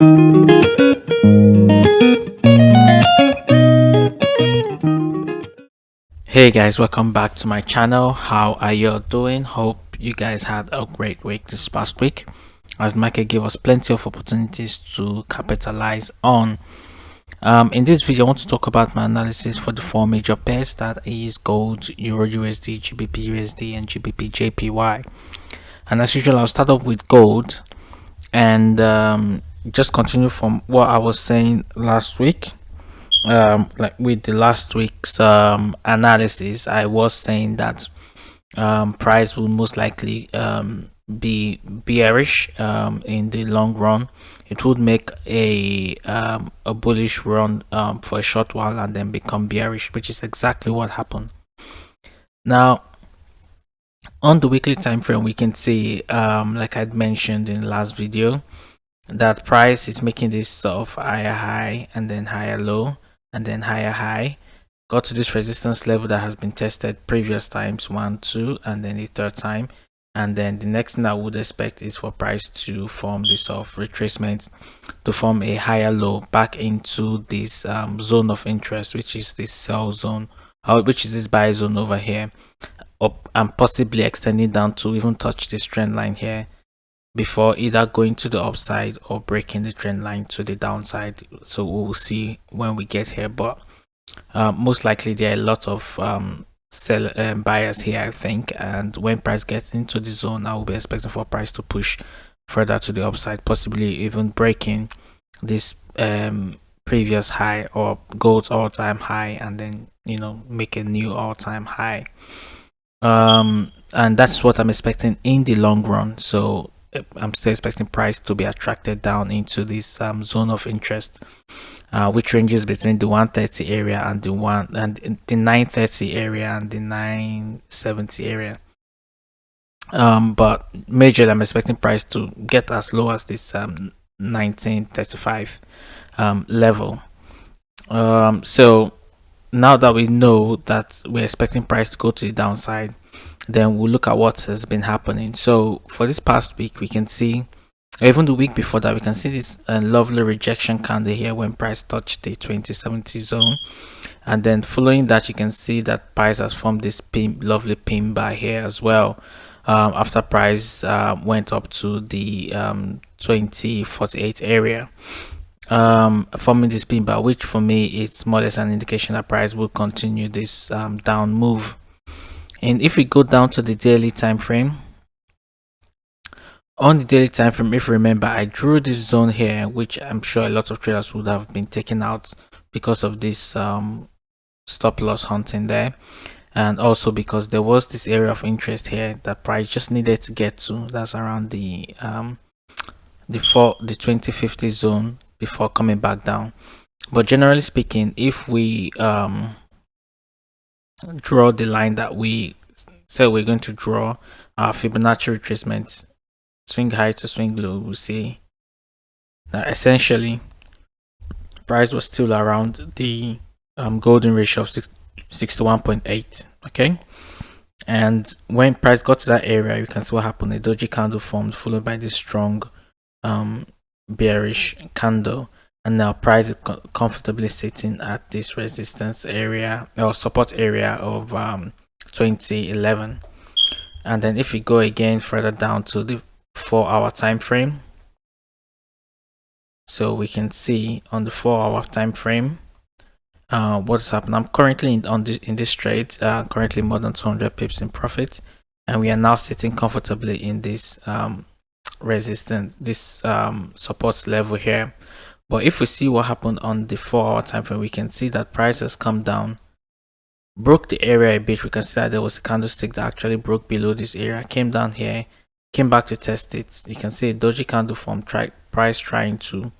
Hey guys, welcome back to my channel. How are you all doing? Hope you guys had a great week this past week, as the market gave us plenty of opportunities to capitalize on. In this video, I want to talk about my analysis for the four major pairs, that is gold, EURUSD, GBPUSD, and GBPJPY. And as usual, I'll start off with gold and just continue from what I was saying last week. Like with the last week's analysis, I was saying that price will most likely be bearish in the long run. It would make a bullish run for a short while and then become bearish, which is exactly what happened. Now on the weekly time frame, we can see like I'd mentioned in the last video, that price is making this sort of higher high and then higher low and then higher high, got to this resistance level that has been tested previous times, 1, 2, and then the third time. And then the next thing I would expect is for price to form this sort of retracement, to form a higher low back into this zone of interest, which is this sell zone, which is this buy zone over here, up and possibly extending down to even touch this trend line here, before either going to the upside or breaking the trend line to the downside. So we'll see when we get here, but most likely there are a lot of buyers here, I think, and when price gets into the zone, I will be expecting for price to push further to the upside, possibly even breaking this previous high or gold's all-time high, and then make a new all-time high. And that's what I'm expecting in the long run. So I'm still expecting price to be attracted down into this zone of interest, which ranges between the 130 area and the 930 area and the 970 area. But majorly I'm expecting price to get as low as this 1935 level. So now that we know that we're expecting price to go to the downside, then we'll look at what has been happening. So for this past week, we can see, even the week before that, we can see this lovely rejection candle here when price touched the 2070 zone, and then following that, you can see that price has formed this lovely pin bar here as well, after price went up to the 2048 area, forming this pin bar, which for me it's more or less an indication that price will continue this down move. And if we go down to the daily time frame, on the daily time frame, if you remember, I drew this zone here, which I'm sure a lot of traders would have been taken out because of this stop loss hunting there, and also because there was this area of interest here that price just needed to get to. That's around the 2050 zone before coming back down. But generally speaking, if we draw the line that we said we're going to draw, our Fibonacci retracement, swing high to swing low, we'll see that essentially price was still around the golden ratio of 61.8. okay, and when price got to that area, you can see what happened. A doji candle formed, followed by this strong bearish candle, and now price is comfortably sitting at this resistance area or support area of 2011. And then if we go again further down to the 4-hour time frame, so we can see on the 4-hour time frame what's happened. I'm currently in this trade, currently more than 200 pips in profit, and we are now sitting comfortably in this resistance, this support level here. But if we see what happened on the 4-hour time frame, we can see that price has come down, broke the area a bit. We can see that there was a candlestick that actually broke below this area, came down here, came back to test it. You can see a doji candle form, price trying to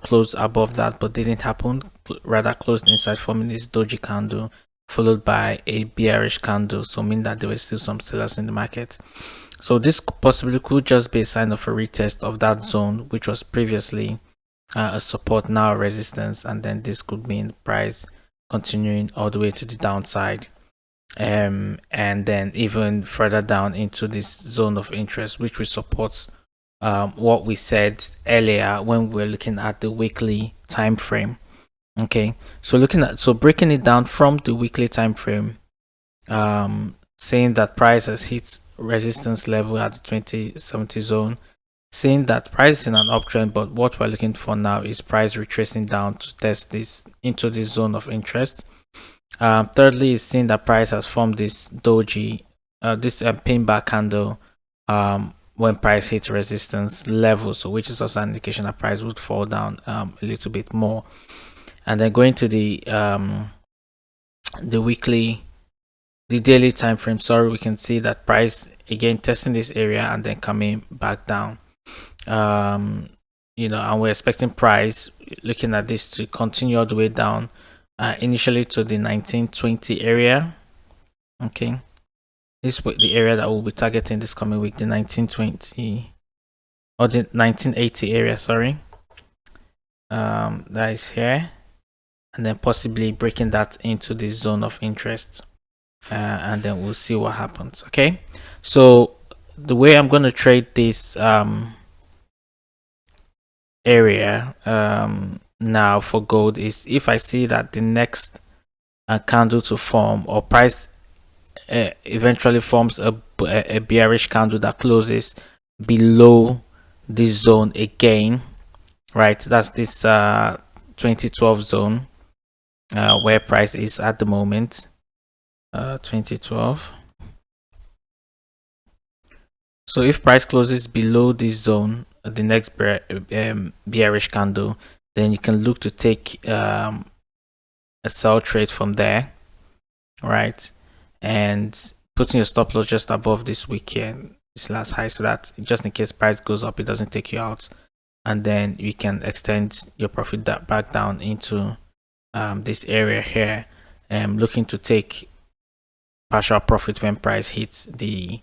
close above that, but didn't happen. Rather closed inside, forming this doji candle, followed by a bearish candle, so meaning that there were still some sellers in the market. So this possibly could just be a sign of a retest of that zone, which was previously a support, now a resistance, and then this could mean price continuing all the way to the downside, and then even further down into this zone of interest, which will support what we said earlier when we were looking at the weekly time frame. Okay, so breaking it down from the weekly time frame, saying that price has hit resistance level at the 2070 zone, saying that price is in an uptrend, but what we're looking for now is price retracing down to test this into this zone of interest. Thirdly, is seeing that price has formed this doji, this pin bar candle, when price hits resistance level, so which is also an indication that price would fall down a little bit more. And then going to the daily time frame, sorry, we can see that price again testing this area and then coming back down. You know, and we're expecting price looking at this to continue all the way down, initially to the 1920 area. Okay, this is the area that we'll be targeting this coming week, the 1920 or the 1980 area, sorry. That is here, and then possibly breaking that into the zone of interest, and then we'll see what happens. Okay, so the way I'm going to trade this area now for gold is if I see that the next candle to form, or price eventually forms a bearish candle that closes below this zone again, right? That's this 2012 zone, where price is at the moment, 2012. So if price closes below this zone, the next bearish candle, then you can look to take a sell trade from there, right? And putting your stop loss just above this wick here, this last high, so that just in case price goes up, it doesn't take you out, and then you can extend your profit back down into this area here, looking to take partial profit when price hits the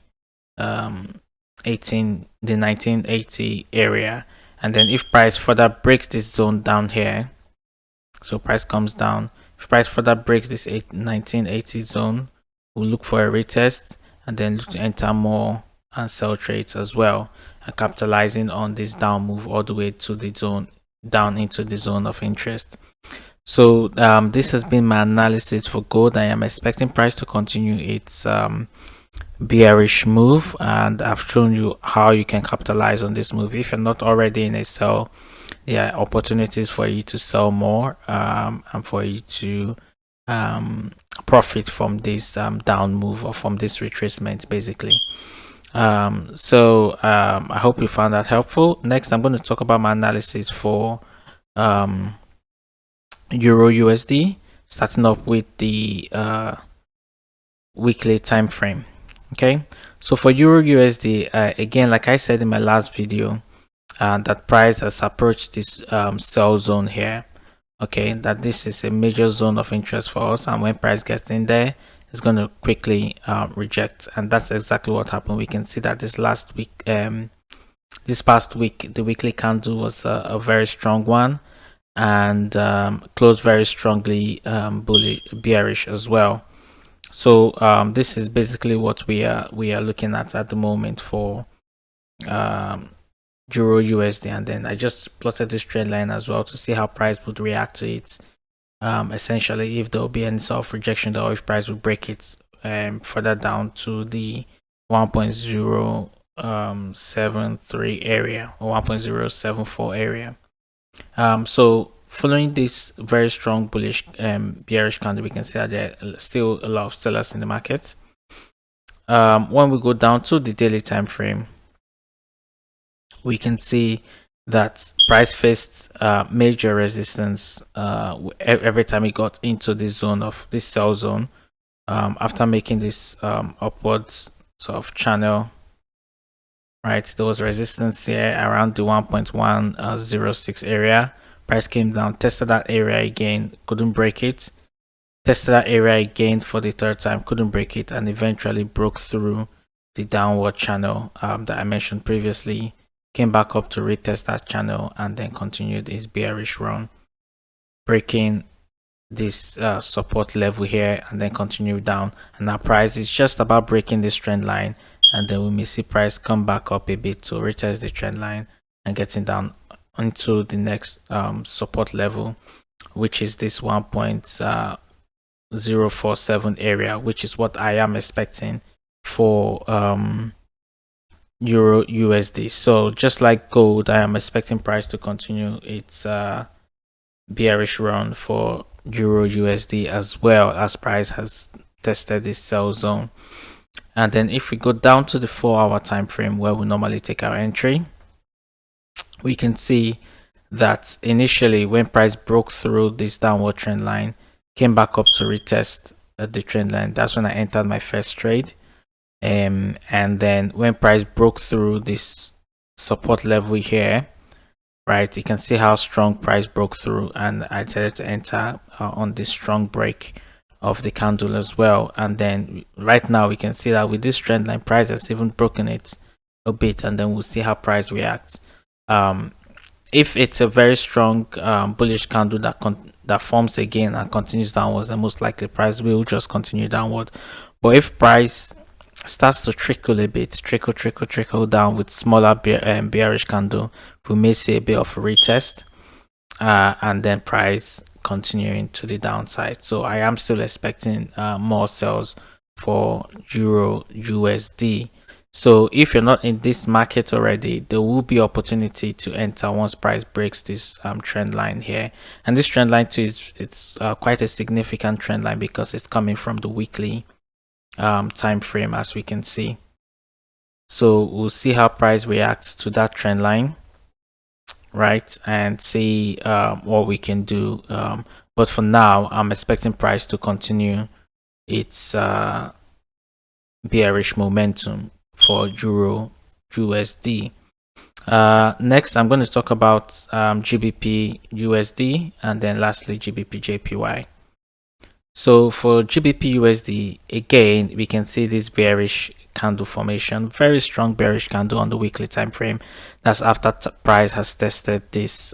1980 area. And then if price further breaks this zone down here, so price comes down, if price further breaks this 1980 zone, we'll look for a retest and then look to enter more and sell trades as well, and capitalizing on this down move all the way to the zone, down into the zone of interest. So this has been my analysis for gold. I am expecting price to continue its bearish move, and I've shown you how you can capitalize on this move. If you're not already in a sell, there are opportunities for you to sell more, and for you to profit from this down move, or from this retracement basically. So I hope you found that helpful. Next, I'm going to talk about my analysis for Euro USD, starting up with the weekly time frame. Okay, so for Euro USD, again, like I said in my last video, that price has approached this sell zone here. Okay, that this is a major zone of interest for us, and when price gets in there, it's going to quickly reject, and that's exactly what happened. We can see that this last week, this past week, the weekly candle was a very strong one, and closed very strongly bearish as well. So this is basically what we are looking at the moment for Euro USD, and then I just plotted this trend line as well to see how price would react to it. Essentially, if there will be any sort of rejection, or if price will break it further down to the 1.073 area, or 1.074 area. So following this very strong bullish bearish candle, we can see that there are still a lot of sellers in the market. When we go down to the daily time frame, we can see that price faced major resistance every time it got into this zone of this sell zone, after making this upwards sort of channel. Right, there was resistance here around the 1.106 area. Price came down, tested that area again, couldn't break it, tested that area again for the third time, couldn't break it, and eventually broke through the downward channel that I mentioned previously, came back up to retest that channel, and then continued its bearish run, breaking this support level here, and then continue down. And now price is just about breaking this trend line and then we may see price come back up a bit to retest the trend line and getting down into the next support level, which is this 1.047 area, which is what I am expecting for Euro USD. So just like gold, I am expecting price to continue its bearish run for Euro USD, as well as price has tested this sell zone. And then if we go down to the 4-hour time frame where we normally take our entry, we can see that initially when price broke through this downward trend line, came back up to retest the trend line, that's when I entered my first trade. And then when price broke through this support level here, right, you can see how strong price broke through, and I decided to enter on this strong break of the candle as well. And then right now we can see that with this trend line, price has even broken it a bit, and then we'll see how price reacts. If it's a very strong bullish candle that forms again and continues downwards, then most likely price will just continue downward. But if price starts to trickle a bit, trickle down with smaller bearish candle, we may see a bit of a retest, and then price continuing to the downside. So I am still expecting more sells for Euro USD. So if you're not in this market already, there will be opportunity to enter once price breaks this trend line here. And this trend line too it's quite a significant trend line because it's coming from the weekly time frame, as we can see. So we'll see how price reacts to that trend line, right, and see what we can do. But for now, I'm expecting price to continue its bearish momentum for Euro USD. Next, I'm going to talk about GBP USD, and then lastly GBP JPY. So for GBP USD, again, we can see this bearish candle formation, very strong bearish candle on the weekly time frame. That's after price has tested this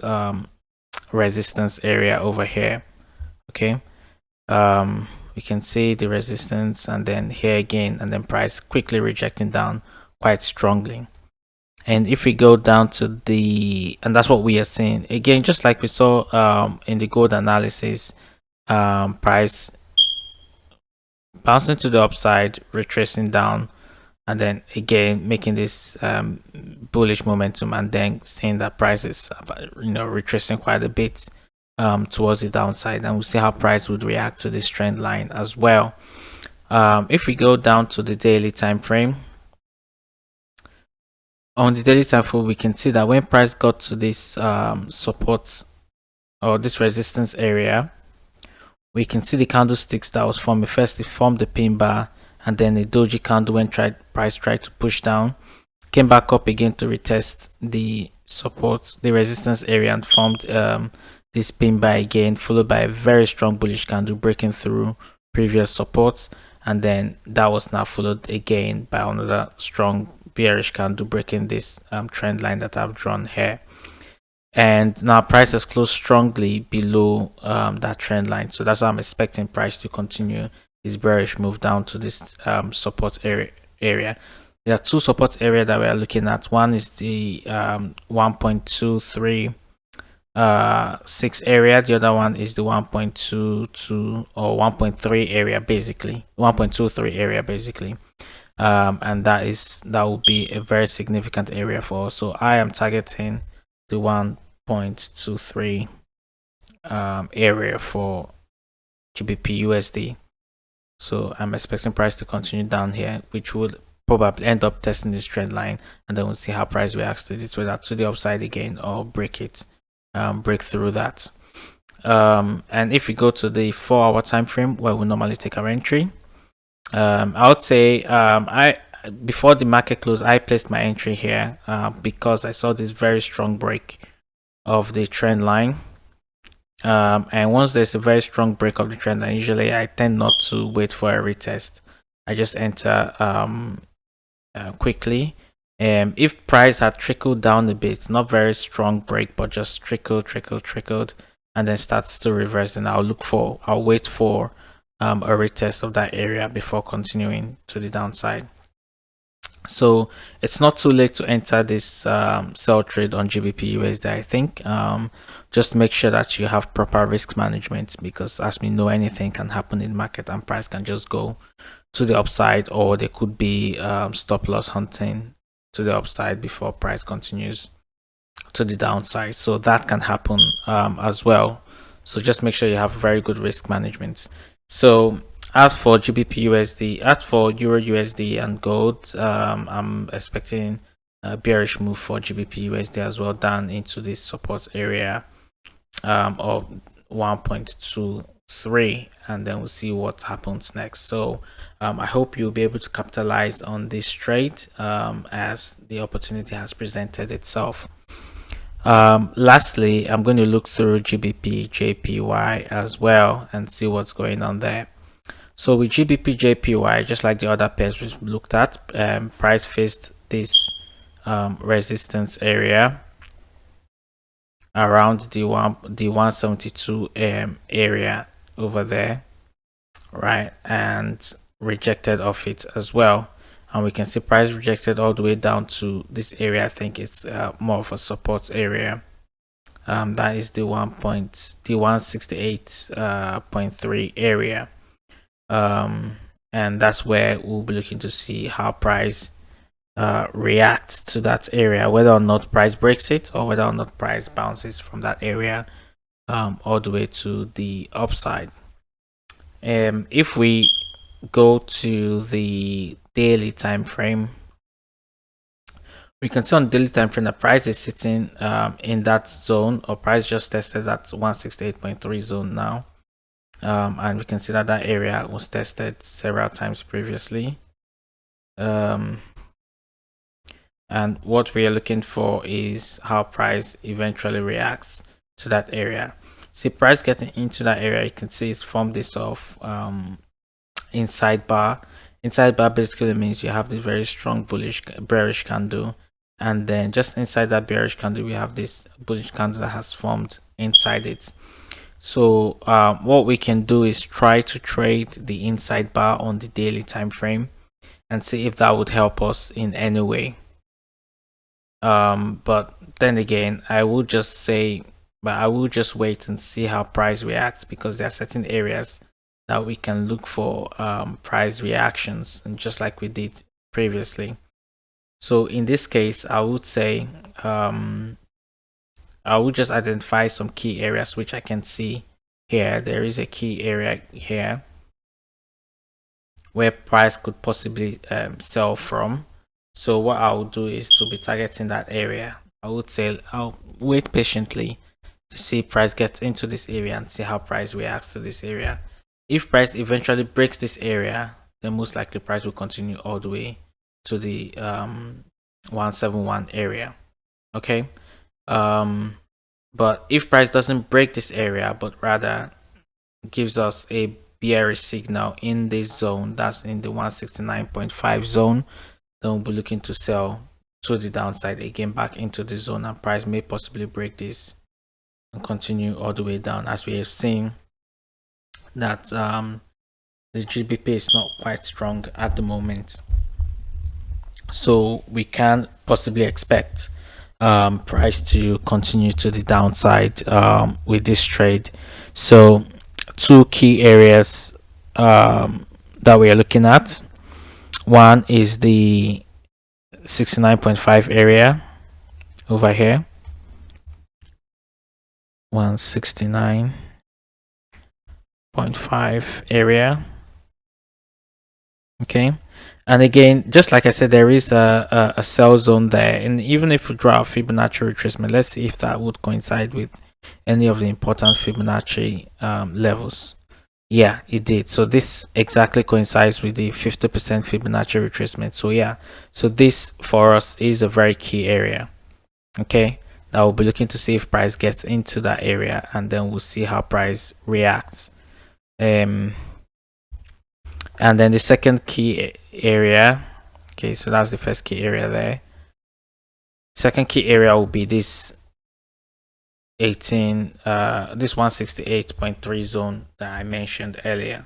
resistance area over here. Okay, we can see the resistance, and then here again, and then price quickly rejecting down quite strongly. And if we go down to and that's what we are seeing again, just like we saw in the gold analysis, price bouncing to the upside, retracing down, and then again making this bullish momentum, and then seeing that price is retracing quite a bit towards the downside. And we'll see how price would react to this trend line as well. If we go down to the daily time frame, on the daily time frame, we can see that when price got to this support or this resistance area, we can see the candlesticks that was forming. First, it formed the pin bar, and then a doji candle when price tried to push down, came back up again to retest the support, the resistance area, and formed this pin bar again, followed by a very strong bullish candle breaking through previous supports, and then that was now followed again by another strong bearish candle breaking this trend line that I've drawn here. And now price has closed strongly below that trend line, so that's why I'm expecting price to continue its bearish move down to this support area. There are two support areas that we are looking at. One is the 1.236 area. The other one is the 1.22 or 1.3 area, basically 1.23 area basically. And that will be a very significant area for us. So I am targeting the 1.23 area for GBP USD. So I'm expecting price to continue down here, which would probably end up testing this trend line, and then we'll see how price reacts to this, whether to the upside again or break through that. And if we go to the 4-hour time frame where we normally take our entry, I would say before the market close, I placed my entry here because I saw this very strong break of the trend line. And once there's a very strong break of the trend line, usually I tend not to wait for a retest. I just enter quickly. If price had trickled down a bit, not very strong break, but just trickled, and then starts to reverse, then I'll wait for a retest of that area before continuing to the downside. So it's not too late to enter this sell trade on GBPUSD. I think just make sure that you have proper risk management, because as we know, anything can happen in market and price can just go to the upside, or there could be stop loss hunting to the upside before price continues to the downside. So that can happen as well. So just make sure you have very good risk management. So as for GBPUSD, as for EURUSD and gold, I'm expecting a bearish move for GBPUSD as well, down into this support area of 1.23, and then we'll see what happens next. So I hope you'll be able to capitalize on this trade as the opportunity has presented itself. Lastly, I'm going to look through GBPJPY as well and see what's going on there. So with GBPJPY, just like the other pairs we've looked at, price faced this resistance area around the 172 area over there, right, and rejected off it as well. And we can see price rejected all the way down to this area. I think it's more of a support area. That is the 168.3 area. And that's where we'll be looking to see how price reacts to that area, whether or not price breaks it or whether or not price bounces from that area all the way to the upside. If we go to the daily time frame, we can see on daily time frame that price is sitting in that zone, or price just tested that 168.3 zone now. And we can see that that area was tested several times previously. And what we are looking for is how price eventually reacts to that area. See, price getting into that area, you can see it's formed this of inside bar. Inside bar basically means you have this very strong bearish candle, and then just inside that bearish candle we have this bullish candle that has formed inside it. So what we can do is try to trade the inside bar on the daily time frame and see if that would help us in any way. But then again, I will just say, but I will just wait and see how price reacts, because there are certain areas that we can look for price reactions, and just like we did previously. So in this case, I would say I will just identify some key areas which I can see here. There is a key area here where price could possibly sell from. So what I'll do is to be targeting that area. I would say I'll wait patiently to see price get into this area and see how price reacts to this area. If price eventually breaks this area, then most likely price will continue all the way to the 171 area. Okay. But if price doesn't break this area, but rather gives us a bearish signal in this zone, that's in the 169.5 zone, then we'll be looking to sell to the downside again back into the zone, and price may possibly break this and continue all the way down, as we have seen that the GBP is not quite strong at the moment. So we can possibly expect price to continue to the downside with this trade. So two key areas that we are looking at. One is the 69.5 area over here, 169.5 area. Okay, and again, just like I said, there is a sell zone there, and even if we draw a Fibonacci retracement, let's see if that would coincide with any of the important Fibonacci levels. Yeah, it did. So this exactly coincides with the 50% Fibonacci retracement. So yeah, so this for us is a very key area. Okay, now we'll be looking to see if price gets into that area, and then we'll see how price reacts. And then the second key area, okay, so that's the first key area there. Second key area will be this this 168.3 zone that I mentioned earlier.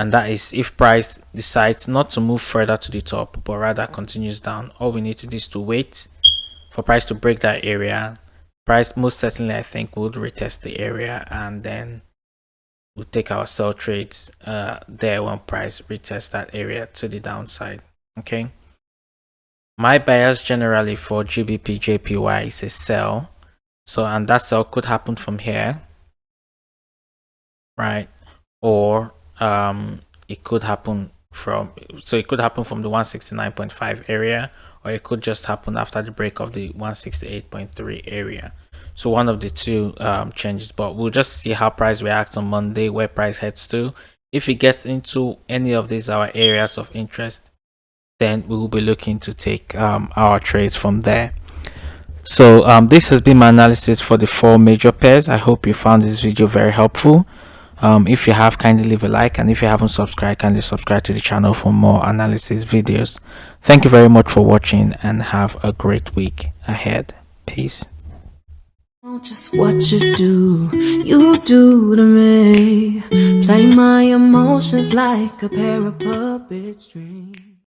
and that is if price decides not to move further to the top but rather continues down. All we need to do is to wait for price to break that area. Price most certainly, I think, would retest the area, and then we'll take our sell trades there when price retests that area to the downside. Okay, my bias generally for GBPJPY is a sell. So, and that sell could happen from here, right? Or it could happen from, so it could happen from the 169.5 area, or it could just happen after the break of the 168.3 area. So one of the two changes, but we'll just see how price reacts on Monday, where price heads to. If it gets into any of these our areas of interest, then we will be looking to take our trades from there. So this has been my analysis for the 4 major pairs. I hope you found this video very helpful. If you have, kindly leave a like, and if you haven't subscribed, kindly subscribe to the channel for more analysis videos. Thank you very much for watching, and have a great week ahead. Peace. Just what you do to me. Play my emotions like a pair of puppet strings.